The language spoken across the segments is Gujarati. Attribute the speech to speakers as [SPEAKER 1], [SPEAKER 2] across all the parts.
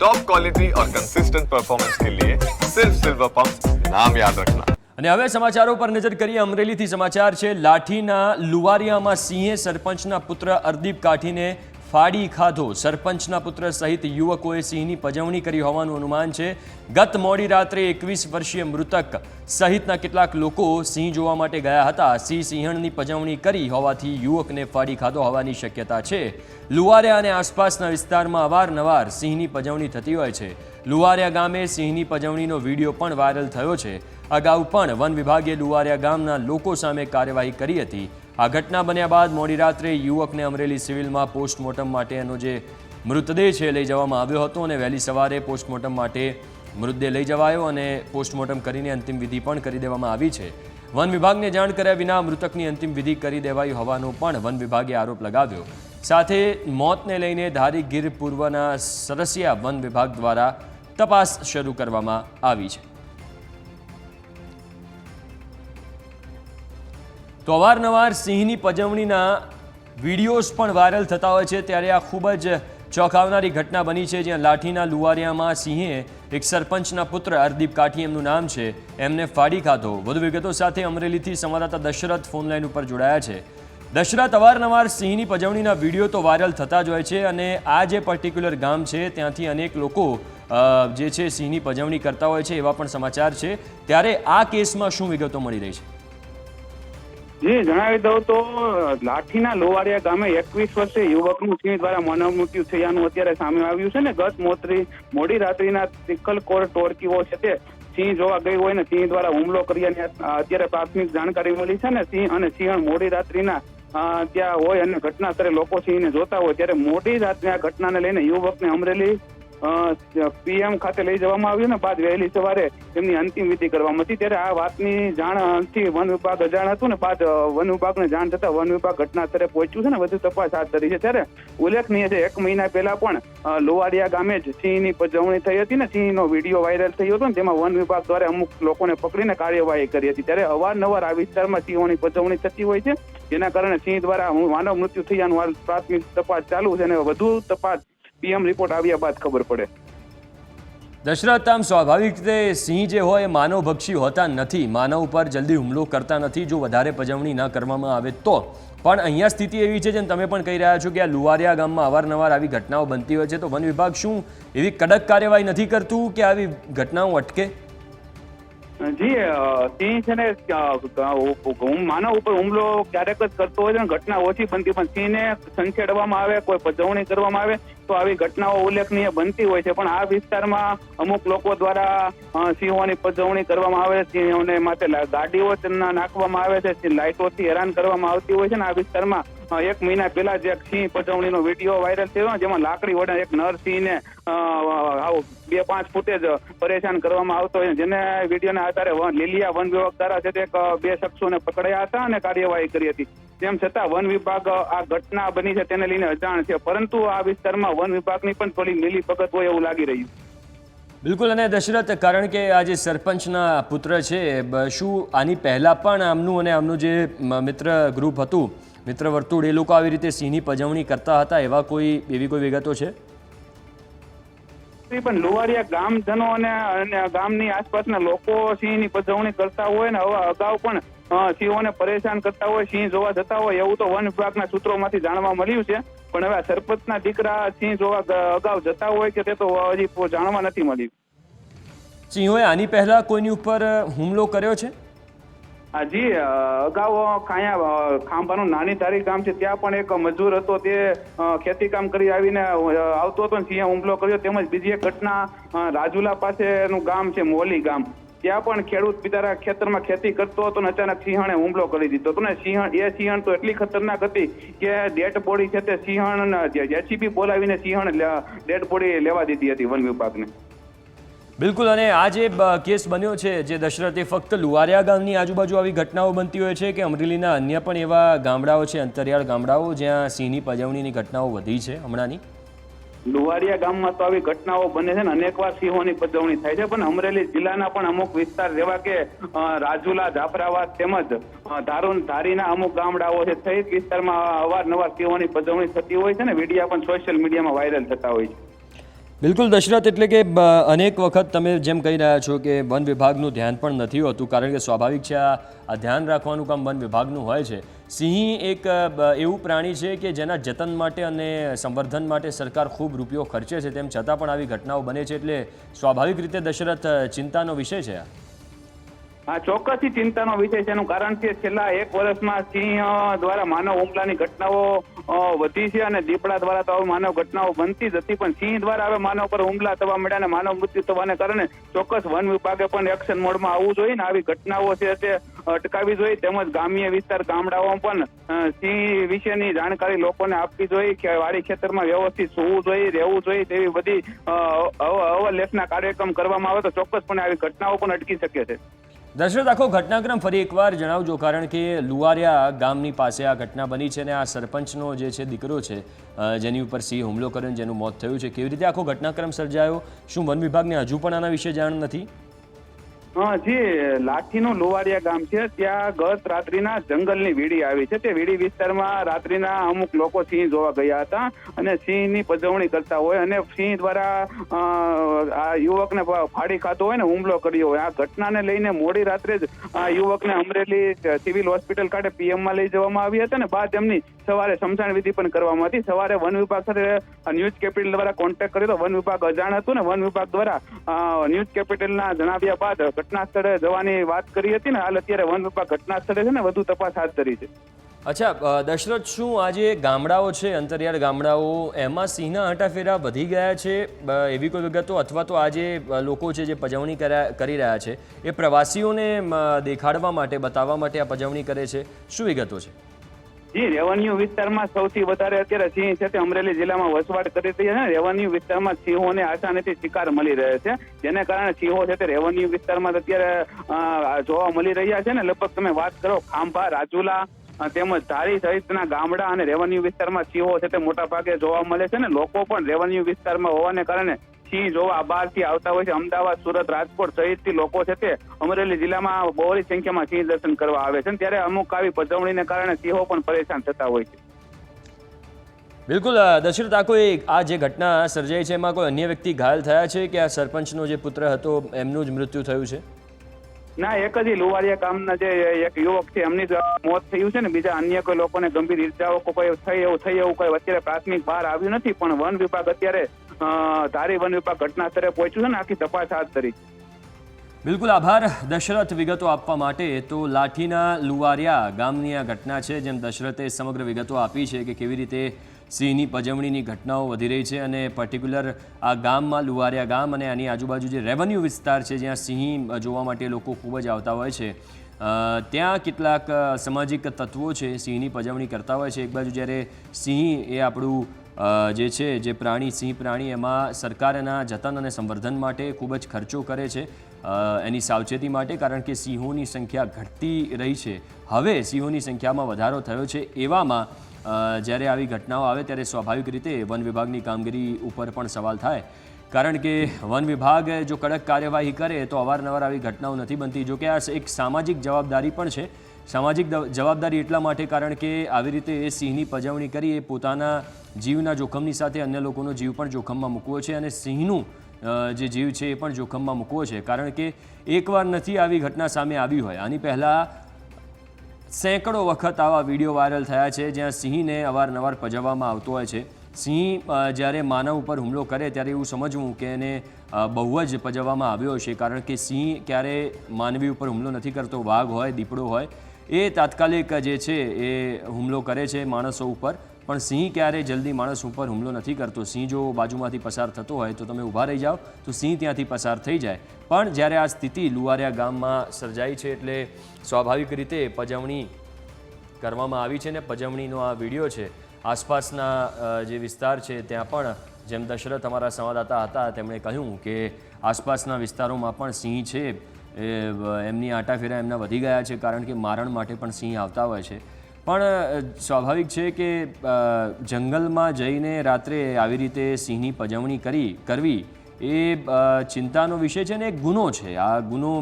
[SPEAKER 1] टॉप क्वालिटी और कंसिस्टेंट परफॉर्मेंस के लिए सिर्फ सिल्वर पंप नाम याद रखना।
[SPEAKER 2] અને હવે સમાચારો પર નજર કરીએ। અમરેલીથી સમાચાર છે। લાઠીના લુવારિયામાં સિંહે સરપંચના પુત્ર અર્દીપ કાઠીને ફાડી ખાધો। સરપંચના પુત્ર સહિત યુવકોએ સિંહની પજવણી કરી હોવાનું અનુમાન છે। ગત મોડી રાત્રે 21 વર્ષીય મૃતક સહિતના કેટલાક લોકો સિંહ જોવા માટે ગયા હતા। સિંહણની પજવણી કરી હોવાથી યુવકને ફાડી ખાધો હોવાની શક્યતા છે। લુવારિયા અને આસપાસના વિસ્તારમાં અવારનવાર સિંહની પજવણી થતી હોય છે। લુવારિયા ગામે સિંહની પજવણીનો વિડીયો પણ વાયરલ થયો છે। અગાઉ પણ વન વિભાગે લુવારિયા ગામના લોકો સામે કાર્યવાહી કરી હતી। આ ઘટના બન્યા બાદ મોડી રાત્રે યુવકને અમરેલી સિવિલમાં પોસ્ટમોર્ટમ માટેનો જે મૃતદેહ છે લઈ જવામાં આવ્યો હતો અને વહેલી સવારે પોસ્ટમોર્ટમ માટે મૃતદેહ લઈ જવાયો અને પોસ્ટમોર્ટમ કરીને અંતિમ વિધિ પણ કરી દેવામાં આવી છે। વન વિભાગને જાણ કર્યા વિના મૃતકની અંતિમ વિધિ કરી દેવાઈ હોવાનો પણ વન વિભાગે આરોપ લગાવ્યો। સાથે મોતને લઈને ધારી ગીર પૂર્વના સરસિયા વન વિભાગ દ્વારા તપાસ શરૂ કરવામાં આવી છે। તો અવારનવાર સિંહની પજવણીના વિડીયોઝ પણ વાયરલ થતા હોય છે, ત્યારે આ ખૂબ જ ચોંકાવનારી ઘટના બની છે, જ્યાં લાઠીના લુવારિયામાં સિંહે એક સરપંચના પુત્ર અર્દીપ કાઠી એમનું નામ છે, એમને ફાડી ખાધો। વધુ વિગતો સાથે અમરેલીથી સંવાદદાતા દશરથ ફોનલાઈન ઉપર જોડાયા છે। દશરથ, અવારનવાર સિંહની પજવણીના વિડીયો તો વાયરલ થતા જ હોય છે અને આ જે પર્ટિક્યુલર ગામ છે ત્યાંથી અનેક લોકો જે છે સિંહની પજવણી કરતા હોય છે એવા પણ સમાચાર છે, ત્યારે આ કેસમાં શું વિગતો મળી રહી છે?
[SPEAKER 3] જી જણાવી દઉં તો લાઠીના લોવારિયા ગામે 21 વર્ષીય યુવકનું સિંહ દ્વારા માનવ મૃત્યુ થયાનું અત્યારે સામે આવ્યું છે ને ગત મોડી રાત્રિના તિકલકોર ટોળકીઓ છે તે સિંહ જોવા ગઈ હોય ને સિંહ દ્વારા હુમલો કર્યાની અત્યારે પ્રાથમિક જાણકારી મળી છે ને સિંહ અને સિંહણ મોડી રાત્રિના ત્યાં હોય અને ઘટના સ્થળે લોકો સિંહને જોતા હોય ત્યારે મોડી રાત્રે આ ઘટનાને લઈને યુવકને અમરેલી પીએમ ખાતે લઈ જવામાં આવ્યું ને બાદ વહેલી સવારે તેમની અંતિમ વિધિ કરવામાં હતી। ત્યારે આ વાતની જાણથી વન વિભાગ અજાણ હતું ને બાદ વન વિભાગને જાણ થતા વન વિભાગ ઘટના સ્થળે પહોંચ્યું છે ને વધુ તપાસ હાથ ધરી છે। ત્યારે ઉલ્લેખનીય છે 1 મહિના પહેલા પણ લોવારિયા ગામે જ સિંહની પજવણી થઈ હતી ને સિંહનો વિડીયો વાયરલ થયો હતો ને જેમાં વન વિભાગ દ્વારા અમુક લોકોને પકડીને કાર્યવાહી કરી હતી। ત્યારે અવારનવાર આ વિસ્તારમાં સિંહોની પજવણી થતી હોય છે, જેના કારણે સિંહ દ્વારા માનવ મૃત્યુ થયાનું હાલ પ્રાથમિક તપાસ ચાલુ છે અને વધુ તપાસ પીએમ રિપોર્ટ આવ્યા બાદ ખબર પડે।
[SPEAKER 2] દશરથ, આમ સ્વાભાવિક રીતે સિંહ જે હોય એ માનવભક્ષી હોતા નથી, માનવ ઉપર જલ્દી હુમલો કરતા નથી જો વધારે પજવણી ન કરવામાં આવે તો। પણ અહીંયા સ્થિતિ એવી છે જેમ તમે પણ કહી રહ્યા છો કે આ લુવારિયા ગામમાં અવારનવાર આવી ઘટનાઓ બનતી હોય છે, તો વન વિભાગ શું એવી કડક કાર્યવાહી નથી કરતું કે આવી ઘટનાઓ અટકે?
[SPEAKER 3] જી સિંહ છે ને માનવ ઉપર હુમલો ક્યારેક જ કરતો હોય છે, ઘટના ઓછી બનતી, પણ સિંહને સંખેડવામાં આવે, કોઈ પજવણી કરવામાં આવે તો આવી ઘટનાઓ ઉલ્લેખનીય બનતી હોય છે। પણ આ વિસ્તારમાં અમુક લોકો દ્વારા સિંહોની પજવણી કરવામાં આવે છે, સિંહોને માથે ગાડીઓ નાખવામાં આવે છે, લાઇટોથી હેરાન કરવામાં આવતી હોય છે ને આ વિસ્તારમાં 1 મહિના પહેલા જ એક સિંહ પજવણીનો વિડીયો વાયરલ થયો જેમાં લાકડી વડે એક નર સિંહને 2-5 ફૂટે જ પરેશાન કરવામાં આવતો હોય, જેને વિડીયોના આધારે લીલિયા વન વિભાગ દ્વારા છે તે 2 શખ્સોને પકડ્યા હતા અને કાર્યવાહી કરી હતી। તેમ છતાં વન વિભાગ આ ઘટના બની છે તેને લઈને અજાણ છે, પરંતુ આ વિસ્તારમાં વન વિભાગની પણ થોડી મિલીભગત હોય એવું લાગી રહ્યું।
[SPEAKER 2] બિલકુલ। અને દશરથ, કારણ કે આ જે સરપંચના પુત્ર છે, શું આની પહેલાં પણ આમનું અને આમનું જે મિત્ર ગ્રુપ હતું, મિત્ર વર્તુળ, એ લોકો આવી રીતે સિંહની પજવણી કરતા હતા એવી કોઈ વિગતો છે?
[SPEAKER 3] પણ લુવારિયા ગામજનો અને ગામની આસપાસના લોકો સિંહની પજવણી કરતા હોય ને હવે અગાઉ પણ સિંહોને પરેશાન કરતા હોય, સિંહ જોવા જતા હોય એવું તો વન વિભાગના સૂત્રોમાંથી જાણવા મળ્યું છે। પણ હવે સરપંચના દીકરા સિંહ જોવા અગાઉ જતા હોય કે તે તો હજી જાણવા નથી મળ્યું।
[SPEAKER 2] સિંહોએ આની પહેલા કોઈની ઉપર હુમલો કર્યો છે?
[SPEAKER 3] જી અગાઉ ખાંભાનું નાની ધારી ગામ છે ત્યાં પણ એક મજૂર હતો, તે ખેતી કામ કરી આવીને આવતો હતો ને સિંહે હુમલો કર્યો। તેમજ બીજી એક ઘટના રાજુલા પાસેનું ગામ છે મોલી ગામ, ત્યાં પણ ખેડૂત બિચારા ખેતરમાં ખેતી કરતો હતો ને અચાનક સિંહણે હુમલો કરી દીધો હતો ને સિંહણ તો એટલી ખતરનાક હતી કે ડેડ બોડી છે તે સિંહણ જેસીબી બોલાવીને સિંહણ ડેડ બોડી લેવા દીધી હતી વન વિભાગને।
[SPEAKER 2] બિલકુલ। અને આ જે કેસ બન્યો છે જે દશરથ, એ ફક્ત લુવારિયા ગામની આજુબાજુ આવી ઘટનાઓ બનતી હોય છે કે અમરેલીના અન્ય પણ એવા ગામડાઓ છે, અંતરિયાળ ગામડાઓ, જ્યાં સિંહની પજવણીની ઘટનાઓ વધી છે હમણાંની?
[SPEAKER 3] લુવારિયા ગામમાં તો આવી ઘટનાઓ બને છે ને અનેકવાર સિંહોની પજવણી થાય છે, પણ અમરેલી જિલ્લાના પણ અમુક વિસ્તાર જેવા કે રાજુલા, જાફરાબાદ તેમજ ધારીના અમુક ગામડાઓ છે સહિત વિસ્તારમાં અવારનવાર સિંહોની પજવણી થતી હોય છે ને વિડીયા પણ સોશિયલ મીડિયામાં વાયરલ થતા હોય છે।
[SPEAKER 2] બિલકુલ દશરથ, એટલે કે અનેક વખત તમે જેમ કહી રહ્યા છો કે વન વિભાગનું ધ્યાન પણ નથી હોતું, કારણ કે સ્વાભાવિક છે આ ધ્યાન રાખવાનું કામ વન વિભાગનું હોય છે. સિંહ એક એવું પ્રાણી છે કે જેના જતન માટે અને સંવર્ધન માટે સરકાર ખૂબ રૂપિયો ખર્ચે છે, તેમ છતાં પણ આવી ઘટનાઓ બને છે, એટલે સ્વાભાવિક રીતે દશરથ ચિંતાનો વિષય છે.
[SPEAKER 3] આ ચોક્કસથી ચિંતાનો વિષય છે. એનું કારણ છે છેલ્લા 1 વર્ષમાં સિંહ દ્વારા માનવ હુમલાની ઘટનાઓ વધી છે અને દીપડા દ્વારા તો માનવ ઘટનાઓ બનતી જ હતી, પણ સિંહ દ્વારા હવે માનવ પર હુમલા થવા મળ્યા અને માનવ મૃત્યુ થવાને કારણે ચોક્કસ વન વિભાગે પણ એક્શન મોડમાં આવવું જોઈએ ને આવી ઘટનાઓ છે તે અટકાવવી જોઈએ, તેમજ ગ્રામ્ય વિસ્તાર ગામડાઓમાં પણ સિંહ વિશેની જાણકારી લોકોને આપવી જોઈએ કે વાડી ખેતરમાં વ્યવસ્થિત સૂવું જોઈએ, રહેવું જોઈએ, તેવી બધી અવલેખના કાર્યક્રમ કરવામાં આવે તો ચોક્કસપણે આવી ઘટનાઓ પણ અટકી શકે છે.
[SPEAKER 2] દશરથ, આખો ઘટનાક્રમ ફરી એકવાર જણાવજો, કારણ કે લુવારિયા ગામની પાસે આ ઘટના બની છે અને આ સરપંચનો જે છે દીકરો છે જેની ઉપર સિંહ હુમલો કર્યો અને જેનું મોત થયું છે, કેવી રીતે આખો ઘટનાક્રમ સર્જાયો? શું વન વિભાગને હજુ પણ આના વિશે જાણ નથી?
[SPEAKER 3] જે લાઠીનું લુવારિયા ગામ છે ત્યાં ગત રાત્રિના જંગલની વીડી આવી છે. તે વીડી વિસ્તારમાં રાત્રિના અમુક લોકો સિંહ જોવા ગયા હતા અને સિંહની પજવણી કરતા હોય અને સિંહ દ્વારા આ યુવકને ફાડી ખાતો હોય ને હુમલો કર્યો હોય. આ ઘટનાને લઈને મોડી રાત્રે જ આ યુવકને અમરેલી સિવિલ હોસ્પિટલ ખાતે પીએમમાં લઈ જવામાં આવી હતા અને બાદ એમની સવારે સમસાણ વિધિ પણ કરવામાં હતી. સવારે વન વિભાગ સાથે ન્યૂઝ કેપિટલ દ્વારા કોન્ટેક્ટ કર્યો તો વન વિભાગ અજાણ હતું ને વન વિભાગ દ્વારા ન્યૂઝ કેપિટલના જણાવ્યા બાદ ઘટના સ્થળે જવાની વાત કરી હતી ને હાલ અત્યારે વન વિભાગ ઘટના સ્થળે છે ને વધુ તપાસ હાથ ધરી છે.
[SPEAKER 2] અચ્છા દશરથ, શું આ જે ગામડાઓ છે અંતરિયાળ ગામડાઓ એમાં સિંહના હટાફેરા વધી ગયા છે એવી કોઈ વિગતો, અથવા તો આ જે લોકો છે જે પજવણી કરી રહ્યા છે એ પ્રવાસીઓને દેખાડવા માટે બતાવવા માટે આ પજવણી કરે છે, શું વિગતો છે?
[SPEAKER 3] જી, રેવન્યુ વિસ્તારમાં સૌથી વધારે અત્યારે સિંહ છે તે અમરેલી જિલ્લામાં વસવાટ કરી રહ્યા છે. રેવન્યુ વિસ્તારમાં સિંહોને આસાનીથી શિકાર મળી રહે છે, જેને કારણે સિંહો છે તે રેવન્યુ વિસ્તારમાં અત્યારે જોવા મળી રહ્યા છે ને લગભગ તમે વાત કરો ખાંભા, રાજુલા તેમજ ધારી સહિતના ગામડા અને રેવન્યુ વિસ્તારમાં સિંહો છે તે મોટા ભાગે જોવા મળે છે ને લોકો પણ રેવન્યુ વિસ્તારમાં હોવાને કારણે સિંહ જોવા બહારથી આવતા હોય છે. અમદાવાદ, સુરત, રાજકોટ સહિતથી લોકો છે તે અમરેલી જિલ્લામાં બહોળી સંખ્યામાં સિંહ દર્શન કરવા આવે છે, ત્યારે અમુક આવી પજવણીને કારણે સિંહો પણ પરેશાન થતા હોય છે.
[SPEAKER 2] બિલકુલ દશરથ, આ જે ઘટના સર્જાઈ છે એમાં કોઈ અન્ય વ્યક્તિ ઘાયલ થયા છે કે આ સરપંચનો જે પુત્ર હતો એમનું જ મૃત્યુ થયું છે?
[SPEAKER 3] ના, એક જ લુવારિયા ગામના જે એક યુવક છે એમની મોત થયું છે ને બીજા અન્ય કોઈ લોકોને ગંભીર ઈજાઓ કોઈ થઈ એવું કોઈ અત્યારે પ્રાથમિક બહાર આવ્યું નથી, પણ વન વિભાગ અત્યારે ધારી વન વિભાગ ઘટના સ્થળે પહોંચ્યું છે ને આખી તપાસ હાથ ધરી.
[SPEAKER 2] બિલકુલ આભાર દશરથ વિગતો આપવા માટે. તો લાઠીના લુવારિયા ગામની આ ઘટના છે, જેમ દશરથે સમગ્ર વિગતો આપી છે કે કેવી રીતે સિંહની પજવણીની ઘટનાઓ વધી રહી છે અને પર્ટિક્યુલર આ ગામમાં લુવારિયા ગામ અને આની આજુબાજુ જે રેવન્યુ વિસ્તાર છે જ્યાં સિંહ જોવા માટે લોકો ખૂબ જ આવતા હોય છે ત્યાં કેટલાક સામાજિક તત્વો છે સિંહની પજવણી કરતા હોય છે. એક બાજુ જ્યારે સિંહ એ આપણું જે છે જે પ્રાણી સિંહ પ્રાણી એમાં સરકાર એના જતન અને સંવર્ધન માટે ખૂબ જ ખર્ચો કરે છે એની સાવચેતી માટે, કારણ કે સિંહોની સંખ્યા ઘટતી રહી છે. હવે સિંહોની સંખ્યામાં વધારો થયો છે, એવામાં જ્યારે આવી ઘટનાઓ આવે ત્યારે સ્વાભાવિક રીતે વન વિભાગની કામગીરી ઉપર પણ સવાલ થાય, કારણ કે વન વિભાગ જો કડક કાર્યવાહી કરે તો અવારનવાર આવી ઘટનાઓ નથી બનતી. જો કે આ એક સામાજિક જવાબદારી પણ છે. સામાજિક જવાબદારી એટલા માટે કારણ કે આવી રીતે એ સિંહની પજવણી કરી એ પોતાના જીવના જોખમની સાથે અન્ય લોકોનો જીવ પણ જોખમમાં મૂકવો છે અને સિંહનું જે જીવ છે એ પણ જોખમમાં મૂકવો છે, કારણ કે એકવાર નથી આવી ઘટના સામે આવી હોય. આની પહેલાં સેંકડો વખત આવા વિડીયો વાયરલ થયા છે જ્યાં સિંહને અવારનવાર પજવવામાં આવતો હોય છે. સિંહ જ્યારે માનવ ઉપર હુમલો કરે ત્યારે એવું સમજવું કે એને બહુ જ પજવવામાં આવ્યો છે, કારણ કે સિંહ ક્યારે માનવી ઉપર હુમલો નથી કરતો. વાઘ હોય, દીપડો હોય, એ તાત્કાલિક જે છે એ હુમલો કરે છે માણસો ઉપર, પણ સિંહ ક્યારે જલ્દી માણસ ઉપર હુમલો નથી કરતો. સિંહ જો બાજુમાંથી પસાર થતો હોય તો તમે ઊભા રહી જાઓ તો સિંહ ત્યાંથી પસાર થઈ જાય. પણ જ્યારે આ સ્થિતિ લુવારિયા ગામમાં સર્જાઈ છે એટલે સ્વાભાવિક રીતે પજવણી કરવામાં આવી છે ને પજવણીનો આ વિડીયો છે. આસપાસના જે વિસ્તાર છે ત્યાં પણ જેમ દશરથ અમારા સંવાદદાતા હતા તેમણે કહ્યું કે આસપાસના વિસ્તારોમાં પણ સિંહ છે એમની આંટાફેરા એમના વધી ગયા છે, કારણ કે મારણ માટે પણ સિંહ આવતા હોય છે. પણ સ્વાભાવિક છે કે જંગલમાં જઈને રાત્રે આવી રીતે સિંહની પજવણી કરવી એ ચિંતાનો વિષય છે ને એક ગુનો છે. આ ગુનો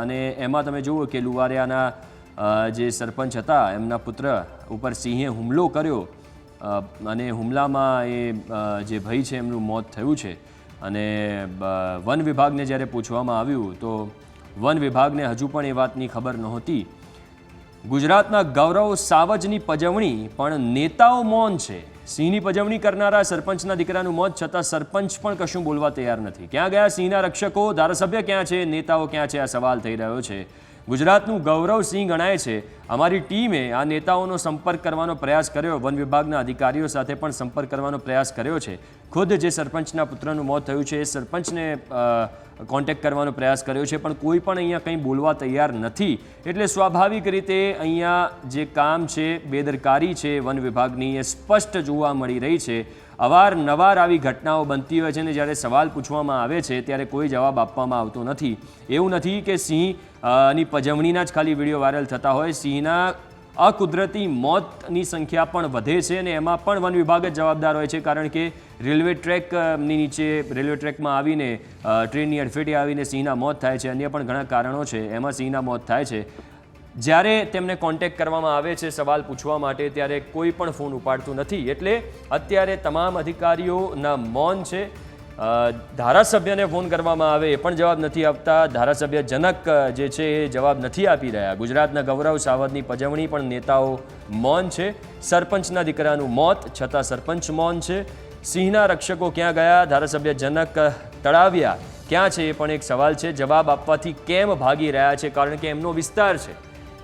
[SPEAKER 2] અને એમાં તમે જુઓ કે લુવારિયાના જે સરપંચ હતા એમના પુત્ર ઉપર સિંહે હુમલો કર્યો અને હુમલામાં એ જે ભાઈ છે એમનું મોત થયું છે. અને વન વિભાગને જ્યારે પૂછવામાં આવ્યું તો વન વિભાગને હજુ પણ એ વાતની ખબર નહોતી. ગુજરાતના ગૌરવ સાવજની પજવણી પણ નેતાઓ મૌન છે. સિંહની પજવણી કરનારા સરપંચના દીકરાનું મોત છતાં સરપંચ પણ કશું બોલવા તૈયાર નથી. ક્યાં ગયા સિંહના રક્ષકો? ધારાસભ્ય ક્યાં છે? નેતાઓ ક્યાં છે? આ સવાલ થઈ રહ્યો છે. ગુજરાતનું ગૌરવ સિંહ ગણાય છે. અમારી ટીમે આ નેતાઓનો સંપર્ક કરવાનો પ્રયાસ કર્યો. વન વિભાગના અધિકારીઓ સાથે પણ સંપર્ક કરવાનો પ્રયાસ કર્યો છે. ખુદ જે સરપંચના પુત્રનું મોત થયું છે એ સરપંચને કોન્ટેક્ટ કરવાનો પ્રયાસ કર્યો છે, પણ કોઈ પણ અહીંયા કંઈ બોલવા તૈયાર નથી. એટલે સ્વાભાવિક રીતે અહીંયા જે કામ છે, બેદરકારી છે વન વિભાગની, એ સ્પષ્ટ જોવા મળી રહી છે. અવારનવાર આવી ઘટનાઓ બનતી હોય છે અને જ્યારે સવાલ પૂછવામાં આવે છે ત્યારે કોઈ જવાબ આપવામાં આવતો નથી. એવું નથી કે સિંહની પજવણીના જ ખાલી વિડીયો વાયરલ થતા હોય. સિંહના અકુદરતી મોતની સંખ્યા પણ વધે છે અને એમાં પણ વન વિભાગ જ જવાબદાર હોય છે, કારણ કે રેલવે ટ્રેકની નીચે, રેલવે ટ્રેકમાં આવીને, ટ્રેનની અડફેટે આવીને સિંહના મોત થાય છે. અન્ય પણ ઘણા કારણો છે, એમાં સિંહના મોત થાય છે. જ્યારે તેમને કોન્ટેક્ટ કરવામાં આવે છે સવાલ પૂછવા માટે ત્યારે કોઈ પણ ફોન ઉપાડતું નથી. એટલે અત્યારે તમામ અધિકારીઓના મૌન છે. ધારાસભ્યને ફોન કરવામાં આવે એ પણ જવાબ નથી આપતા. ધારાસભ્ય જનક જે છે એ જવાબ નથી આપી રહ્યા. ગુજરાતના ગૌરવ સાવજની પજવણી પણ નેતાઓ મૌન છે. સરપંચના દીકરાનું મોત છતાં સરપંચ મૌન છે. સિંહના રક્ષકો ક્યાં ગયા? ધારાસભ્ય જનક તળાવિયા ક્યાં છે? એ પણ એક સવાલ છે. જવાબ આપવાથી કેમ ભાગી રહ્યા છે? કારણ કે એમનો વિસ્તાર છે,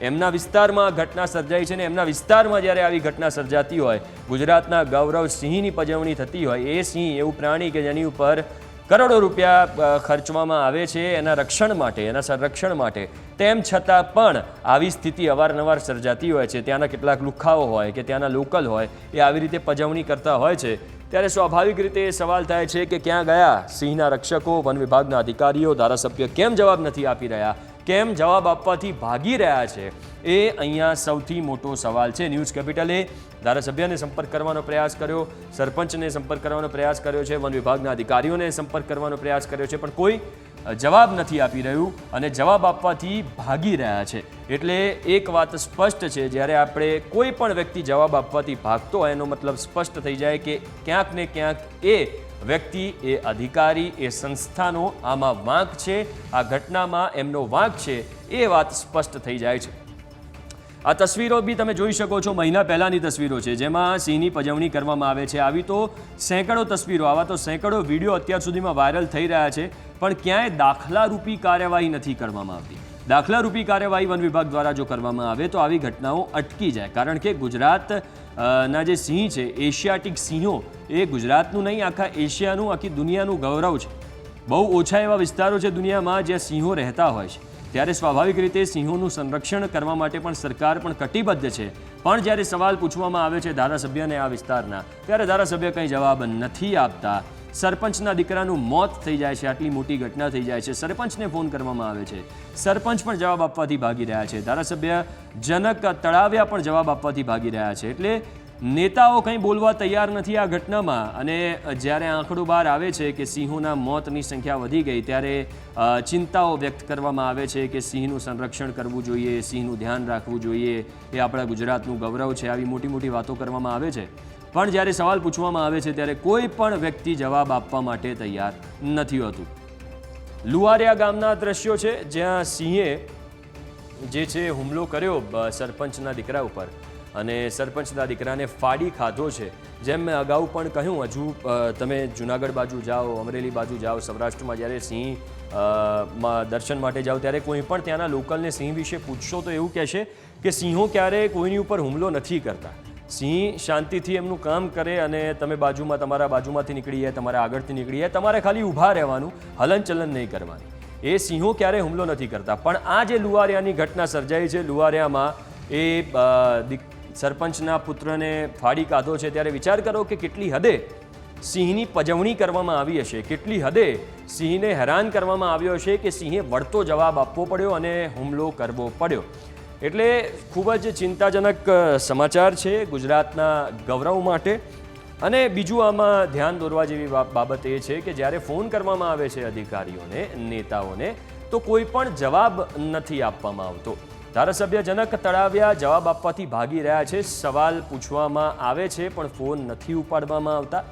[SPEAKER 2] એમના વિસ્તારમાં ઘટના સર્જાઈ છે ને એમના વિસ્તારમાં જ્યારે આવી ઘટના સર્જાતી હોય, ગુજરાતના ગૌરવ સિંહની પજવણી થતી હોય, એ સિંહ એવું પ્રાણી કે જેની ઉપર કરોડો રૂપિયા ખર્ચવામાં આવે છે એના રક્ષણ માટે, એના સંરક્ષણ માટે, તેમ છતાં પણ આવી સ્થિતિ અવારનવાર સર્જાતી હોય છે. ત્યાંના કેટલાક લુખ્ખાઓ હોય કે ત્યાંના લોકલ હોય એ આવી રીતે પજવણી કરતા હોય છે. ત્યારે સ્વાભાવિક રીતે એ સવાલ થાય છે કે ક્યાં ગયા સિંહના રક્ષકો? વન વિભાગના અધિકારીઓ, ધારાસભ્ય કેમ જવાબ નથી આપી રહ્યા? કેમ જવાબ આપવાથી ભાગી રહ્યા છે? એ અહીંયા સૌથી મોટો સવાલ છે. ન્યૂઝ કેપિટલે ધારાસભ્યને સંપર્ક કરવાનો પ્રયાસ કર્યો, સરપંચને સંપર્ક કરવાનો પ્રયાસ કર્યો છે, વન વિભાગના અધિકારીઓને સંપર્ક કરવાનો પ્રયાસ કર્યો છે, પણ કોઈ જવાબ નથી આપી રહ્યું અને જવાબ આપવાથી ભાગી રહ્યા છે. એટલે એક વાત સ્પષ્ટ છે, જ્યારે આપણે કોઈ પણ વ્યક્તિ જવાબ આપવાથી ભાગતો હોય એનો મતલબ સ્પષ્ટ થઈ જાય કે ક્યાંક ને ક્યાંક એ વ્યક્તિ, એ અધિકારી, એ સંસ્થાનો આમાં વાંક છે, આ ઘટનામાં એમનો વાંક છે, એ વાત સ્પષ્ટ થઈ જાય છે. આ તસવીરો બી તમે જોઈ શકો છો, મહિના પહેલાંની તસવીરો છે જેમાં સિંહની પજવણી કરવામાં આવે છે. આવી તો સેંકડો તસવીરો, આવા તો સેંકડો વિડીયો અત્યાર સુધીમાં વાયરલ થઈ રહ્યા છે, પણ ક્યાંય દાખલારૂપી કાર્યવાહી નથી કરવામાં આવતી. દાખલારૂપી કાર્યવાહી વન વિભાગ દ્વારા જો કરવામાં આવે તો આવી ઘટનાઓ અટકી જાય. કારણ કે ગુજરાતના જે સિંહ છે, એશિયાટિક સિંહો, એ ગુજરાતનું નહીં, આખા એશિયાનું, આખી દુનિયાનું ગૌરવ છે. બહુ ઓછા એવા વિસ્તારો છે દુનિયામાં જ્યાં સિંહો રહેતા હોય છે. ત્યારે સ્વાભાવિક રીતે સિંહોનું સંરક્ષણ કરવા માટે પણ સરકાર પણ કટિબદ્ધ છે. પણ જ્યારે સવાલ પૂછવામાં આવે છે ધારાસભ્યને આ વિસ્તારના, ત્યારે ધારાસભ્ય કંઈ જવાબ નથી આપતા. સરપંચના દીકરાનું મોત થઈ જાય છે, આટલી મોટી ઘટના થઈ જાય છે, સરપંચને ફોન કરવામાં આવે છે, સરપંચ પણ જવાબ આપવાથી ભાગી રહ્યા છે, ધારાસભ્ય જનક તળાવિયા પણ જવાબ આપવાથી ભાગી રહ્યા છે. એટલે નેતાઓ કંઈ બોલવા તૈયાર નથી આ ઘટનામાં. અને જ્યારે આંકડો બહાર આવે છે કે સિંહોના મોતની સંખ્યા વધી ગઈ, ત્યારે ચિંતાઓ વ્યક્ત કરવામાં આવે છે કે સિંહનું સંરક્ષણ કરવું જોઈએ, સિંહનું ધ્યાન રાખવું જોઈએ, એ આપણા ગુજરાતનું ગૌરવ છે, આવી મોટી મોટી વાતો કરવામાં આવે છે. પણ જ્યારે સવાલ પૂછવામાં આવે છે ત્યારે કોઈ પણ વ્યક્તિ જવાબ આપવા માટે તૈયાર નથી હોતું. લુવારિયા ગામના દ્રશ્યો છે જ્યાં સિંહે જે છે હુમલો કર્યો સરપંચના દીકરા ઉપર અને સરપંચના દીકરાને ફાડી ખાધો છે. જેમ મેં અગાઉ પણ કહ્યું, હજુ તમે જુનાગઢ બાજુ જાઓ, અમરેલી બાજુ જાઓ, સૌરાષ્ટ્રમાં જ્યારે સિંહ દર્શન માટે જાઓ ત્યારે કોઈ પણ ત્યાંના લોકલને સિંહ વિશે પૂછશો તો એવું કહેશે કે સિંહો ક્યારેય કોઈની ઉપર હુમલો નથી કરતા. સિંહ શાંતિથી એમનું કામ કરે અને તમે બાજુમાં, તમારા બાજુમાંથી નીકળી જાય, તમારા આગળથી નીકળી જાય, તમારે ખાલી ઊભા રહેવાનું, હલનચલન નહીં કરવાની. એ સિંહો ક્યારેય હુમલો નથી કરતા. પણ આ જે લુવારિયાની ઘટના સર્જાઈ છે, લુવારિયામાં એ સરપંચના પુત્રને ફાડી કાઢો છે, ત્યારે વિચાર કરો કે કેટલી હદે સિંહની પજવણી કરવામાં આવી હશે, કેટલી હદે સિંહને હેરાન કરવામાં આવ્યો હશે કે સિંહે વળતો જવાબ આપવો પડ્યો અને હુમલો કરવો પડ્યો. એટલે ખૂબ જ ચિંતાજનક સમાચાર છે ગુજરાતના ગૌરવ માટે. અને બીજું આમાં ધ્યાન દોરવા જેવી બાબત એ છે કે જ્યારે ફોન કરવામાં આવે છે અધિકારીઓને, નેતાઓને, તો કોઈ પણ જવાબ નથી આપવામાં આવતો. ધારાસભ્ય જનક તળાવિયા જવાબ આપવાથી ભાગી રહ્યા છે. સવાલ પૂછવામાં આવે છે પણ ફોન નથી ઉપાડવામાં આવતા.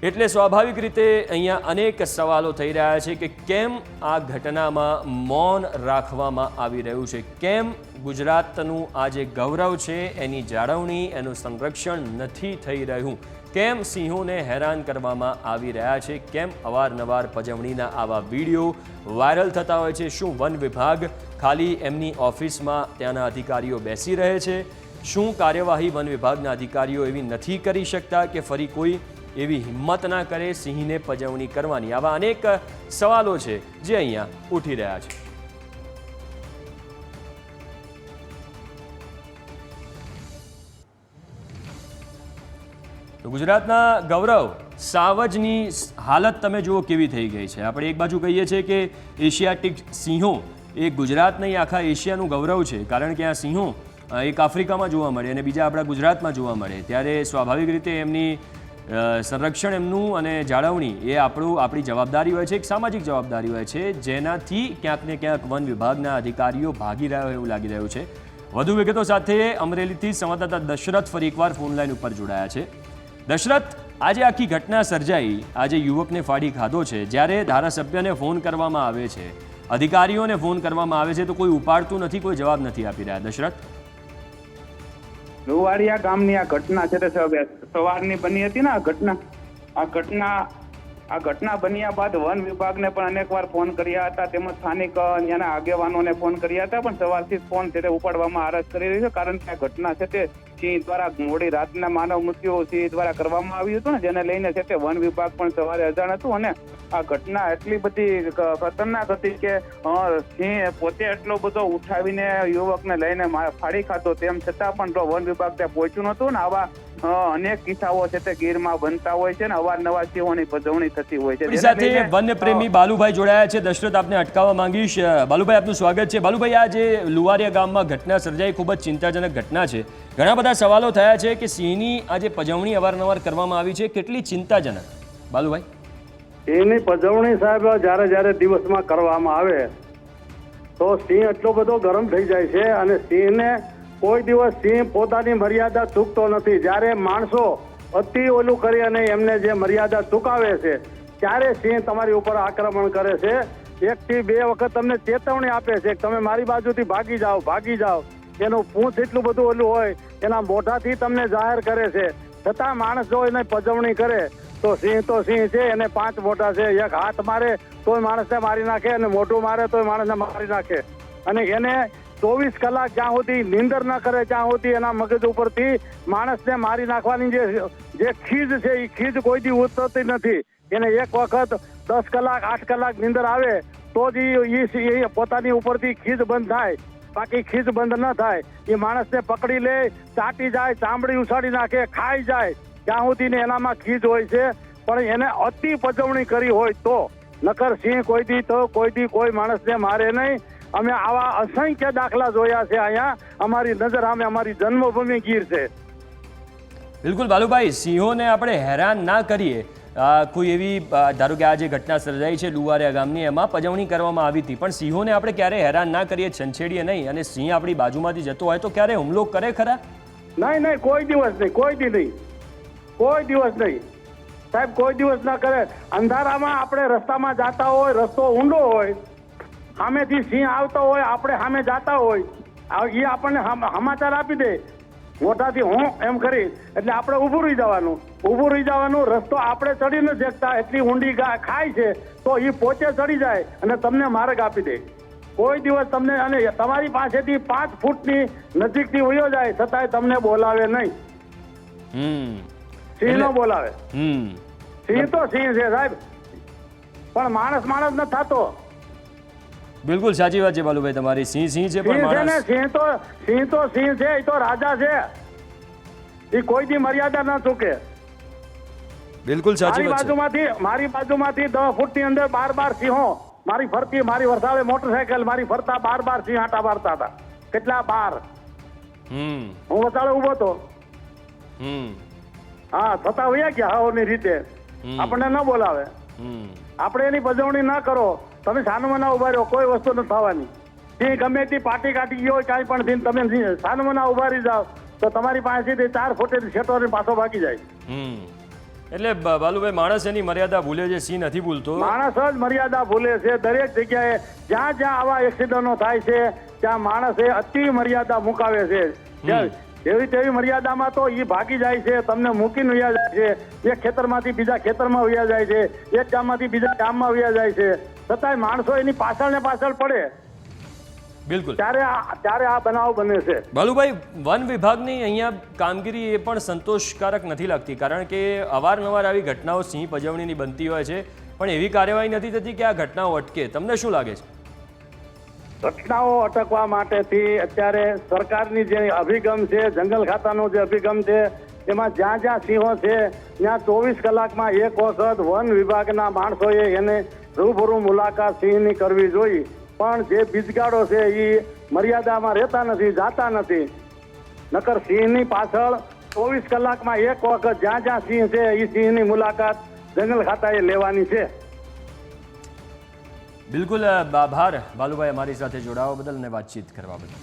[SPEAKER 2] એટલે સ્વાભાવિક રીતે અહીંયા અનેક સવાલો થઈ રહ્યા છે કે કેમ આ ઘટનામાં મૌન રાખવામાં આવી રહ્યું છે, કેમ ગુજરાતનું આ જે ગૌરવ છે એની જાળવણી, એનું સંરક્ષણ નથી થઈ રહ્યું, કેમ સિંહોને હેરાન કરવામાં આવી રહ્યા છે, કેમ અવારનવાર પજવણીના આવા વિડીયો વાયરલ થતા હોય છે. શું વન વિભાગ ખાલી એમની ઓફિસમાં ત્યાંના અધિકારીઓ બેસી રહે છે? શું કાર્યવાહી વન વિભાગના અધિકારીઓ એવી નથી કરી શકતા કે ફરી કોઈ એવી હિંમત ના કરે સિંહને પજવણી કરવાની? આવા અનેક સવાલો છે જે અહીંયા ઉઠી રહ્યા છે. તો ગુજરાતના ગૌરવ સાવજની હાલત તમે જુઓ કેવી થઈ ગઈ છે. આપણે એક બાજુ કહીએ છીએ કે એશિયાટિક સિંહો એ ગુજરાત નહીં આખા એશિયાનું ગૌરવ છે, કારણ કે આ સિંહો એક આફ્રિકામાં જોવા મળે અને બીજા આપણા ગુજરાતમાં જોવા મળે, ત્યારે સ્વાભાવિક રીતે એમની સંરક્ષણ એમનું અને જાળવણી એ આપણી જવાબદારી હોય છે, એક સામાજિક જવાબદારી હોય છે, જેનાથી ક્યાંક ને ક્યાંક વન વિભાગના અધિકારીઓ ભાગી રહ્યા હોય એવું લાગી રહ્યું છે. વધુ વિગતો સાથે અમરેલીથી સંવાદદાતા દશરથ ફરી એકવાર ફોનલાઈન ઉપર જોડાયા છે. દશરથ, આજે આખી ઘટના સર્જાઈ, આજે યુવકને ફાડી ખાધો છે, જ્યારે ધારાસભ્યને ફોન કરવામાં આવે છે, અધિકારીઓને ફોન કરવામાં આવે છે તો કોઈ ઉપાડતું નથી, કોઈ જવાબ નથી આપી રહ્યા. દશરથ,
[SPEAKER 3] લુવાડિયા ગામની આ ઘટના છે તે સવારની બની હતી ને આ ઘટના બન્યા બાદ વન વિભાગને પણ અનેકવાર ફોન કર્યા હતા, તેમજ સ્થાનિક ત્યાંના આગેવાનોને ફોન કર્યા હતા, પણ સવારથી ફોન છે તે ઉપાડવામાં આરસ કરી રહી છે, કારણ કે આ ઘટના છે તે સિંહ દ્વારા મોડી રાતના માનવ મૃત્યુ સિંહ દ્વારા કરવામાં આવ્યું હતું ને, જેને લઈને છે તે વન વિભાગ પણ સવારે અજાણ હતું. અને આ ઘટના એટલી બધી ખતરનાક હતી કે સિંહ પોતે એટલો બધો ઉઠાવીને યુવકને લઈને ફાડી ખાધો, તેમ છતાં પણ વન વિભાગ ત્યાં પહોંચ્યું નતું. ને આવા અનેક કિસ્સાઓ છે તે ગીરમાં બનતા હોય છે ને અવારનવાર સિંહોની પજવણી થતી હોય છે.
[SPEAKER 2] સાથે વન્ય પ્રેમી બાલુભાઈ જોડાયા છે. દશરથ, આપને અટકાવવા માંગીશ. બાલુભાઈ, આપનું સ્વાગત છે. બાલુભાઈ, આ જે લુવારિયા ગામમાં ઘટના સર્જાઈ ખૂબ જ ચિંતાજનક ઘટના છે. ઘણા બધા સવાલો થયા છે કે સિંહની આ જે પજવણી અવારનવાર કરવામાં આવી છે કેટલી ચિંતાજનક? બાલુભાઈ,
[SPEAKER 4] સિંહની પજવણી સાહેબ જ્યારે દિવસમાં કરવામાં આવે તો સિંહ એટલો બધો ગરમ થઈ જાય છે, અને સિંહને કોઈ દિવસ સિંહ પોતાની મર્યાદા ચૂકતો નથી. જ્યારે માણસો અતિ ઓલું કરી અને એમને જે મર્યાદા ચૂકાવે છે ત્યારે સિંહ તમારી ઉપર આક્રમણ કરે છે. 1 થી 2 વખત તમને ચેતવણી આપે છે કે તમે મારી બાજુથી ભાગી જાઓ. એનું પૂંછ એટલું બધું ઓલું હોય, એના મોઢાથી તમને જાહેર કરે છે, છતાં માણસ જો એને પજવણી કરે તો સિંહ છે, એને 5 મોઢા છે, એક હાથ મારે તોય માણસને મારી નાખે અને મોઢું મારે તોય માણસને મારી નાખે. અને એને 24 કલાક જ્યાં સુધી નીંદર ન કરે ત્યાં સુધી એના મગજ ઉપરથી માણસને મારી નાખવાની જે ખીજ છે એ ખીજ કોઈ દી ઉતરતી નથી. એને એક વખત 10 કલાક 8 કલાક નીંદર આવે તો જ એ પોતાની ઉપરથી ખીજ બંધ થાય, બાકી ખીજ બંધ ન થાય. એ માણસને પકડી લે, ચાટી જાય, ચામડી ઉછાળી નાખે, ખાઈ જાય, ત્યાં સુધી એનામાં ખીજ હોય છે. પણ એને અતિ પજવણી કરી હોય તો, નકર સિંહ કોઈ દી કોઈ માણસને મારે નહીં. અમે આવા અસંખ્ય દાખલા જોયા છે અહીંયા અમારી નજર સામે. અમારી જન્મભૂમિ ગીર છે.
[SPEAKER 2] બિલકુલ બાલુભાઈ, સિંહોને આપણે હેરાન ના કરીએ. કોઈ એવી ધારો કે આ જે ઘટના સર્જાઈ છે લુવારિયા ગામની, એમાં પજવણી કરવામાં આવી હતી, પણ સિંહોને આપણે ક્યારે હેરાન ના કરીએ, છંછેડીએ નહીં, અને સિંહ આપણી બાજુમાંથી જતો હોય તો ક્યારે હુમલો કરે ખરા?
[SPEAKER 4] નહીં, કોઈ દિવસ નહીં, કોઈ દિવસ નહીં સાહેબ, કોઈ દિવસ ના કરે. અંધારામાં આપણે રસ્તામાં જતા હોય, રસ્તો ઊંડો હોય, સામેથી સિંહ આવતો હોય, આપણે સામે જતા હોય, એ આપણને સમાચાર આપી દે મોઢાથી હું એમ કરી, એટલે આપણે ઊભું રહી જવાનું. રસ્તો આપણે ચડી ન શકતા, એટલી ઊંડી ખાય છે તો એ પોતે ચડી જાય અને તમને માર્ગ આપી દે. કોઈ દિવસ તમને, અને તમારી પાસેથી 5 ફૂટની નજીકથી વયો જાય છતાંય તમને બોલાવે નહીં. સિંહ નો બોલાવે. સિંહ તો સિંહ છે સાહેબ, પણ માણસ ન થતો.
[SPEAKER 2] બિલકુલ સાચી વાત છે બાલુભાઈ તમારી. સિંહ છે પણ માણસ
[SPEAKER 4] સિંહ છે, એ તો રાજા છે, એ કોઈ દી મર્યાદા ન ચૂકે.
[SPEAKER 2] બિલકુલ સાચી વાત છે.
[SPEAKER 4] મારી બાજુમાંથી 10 ફૂટની અંદર 12 સિંહો મારી ફરતી, મારી વરસાવે મોટરસાયકલ મારી ફરતા 12 સિંહ આટા મારતા હતા. કેટલા 12? હું વસાડે ઉભો હતો. હા, છતાં વયા ગયા હાવની રીતે. આપણને ન બોલાવે. આપણે એની પજવણી ના કરો, તમે સાનમના ઉભા રહ્યો, કોઈ વસ્તુ નથી થવાની. સિંહ ગમે તે પાટી કાઢી ગયો હોય કાંઈ પણ તમે સાનમના ઉભા રહી જાઓ તો તમારી પાસેથી 4 ફૂટેથી છેટો પાછો ભાગી જાય.
[SPEAKER 2] એટલે બાલુભાઈ માણસ એની મર્યાદા ભૂલે છે, સિંહ નથી ભૂલતો.
[SPEAKER 4] માણસ જ મર્યાદા ભૂલે છે. દરેક જગ્યાએ જ્યાં જ્યાં આવા એક્સિડન્ટો થાય છે ત્યાં માણસે અતિ મર્યાદા મુકાવે છે. જેવી તેવી મર્યાદામાં તો એ ભાગી જાય છે, તમને મૂકીને વયા જાય છે, એક ખેતરમાંથી બીજા ખેતરમાં વયા જાય છે, એક ગામમાંથી બીજા ગામમાં વયા જાય છે, છતાંય માણસો એની પાછળ ને પાછળ પડે.
[SPEAKER 2] બિલકુલ.
[SPEAKER 4] ત્યારે આ બનાવ બને છે.
[SPEAKER 2] બાલુભાઈ, વન વિભાગની અહીંયા કામગીરી એ પણ સંતોષકારક નથી લાગતી, કારણ કે અવારનવાર આવી ઘટનાઓ સિંહ પજવણીની બનતી હોય છે, પણ એવી કાર્યવાહી નથી થતી કે આ ઘટનાઓ અટકે. તમને શું લાગે છે?
[SPEAKER 4] ઘટનાઓ અટકવા માટેથી અત્યારે સરકારની જે અભિગમ છે, જંગલ ખાતાનો જે અભિગમ છે, એમાં જ્યાં જ્યાં સિંહો છે ત્યાં 24 કલાકમાં એક વખત વન વિભાગના માણસોએ એને રૂબરૂ મુલાકાત સિંહની કરવી જોઈએ. પણ જે બીજગાડો છે એ મર્યાદામાં રહેતા નથી, જાતા નથી. નકર સિંહની પાછળ 24 કલાકમાં એક વખત જ્યાં જ્યાં સિંહ છે એ સિંહની મુલાકાત જંગલ ખાતાએ લેવાની છે.
[SPEAKER 2] બિલકુલ, આભાર બાલુભાઈ અમારી સાથે જોડાવા બદલ અને વાતચીત કરવા બદલ.